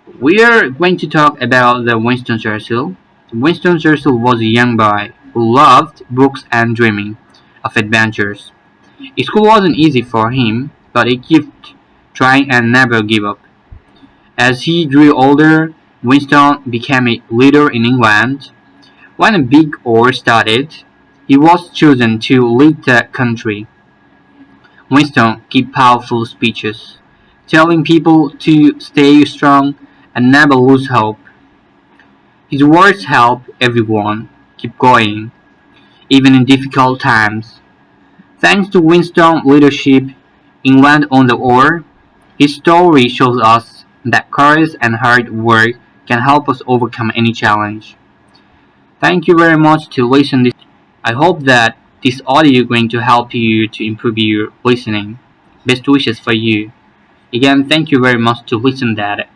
We are going to talk about the Winston Churchill. Winston Churchill was a young boy who loved books and dreaming of adventures. School wasn't easy for him, but he kept trying and never gave up. As he grew older, Winston became a leader in England. When a big war started, he was chosen to lead the country. Winston gave powerful speeches, telling people to stay strong and never lose hope. His words help everyone keep going, even in difficult times. Thanks to Winston's leadership, England won the war. His story shows us that courage and hard work can help us overcome any challenge. Thank you very much to listen this. I hope that this audio is going to help you to improve your listening. Best wishes for you. Again, thank you very much to listen that.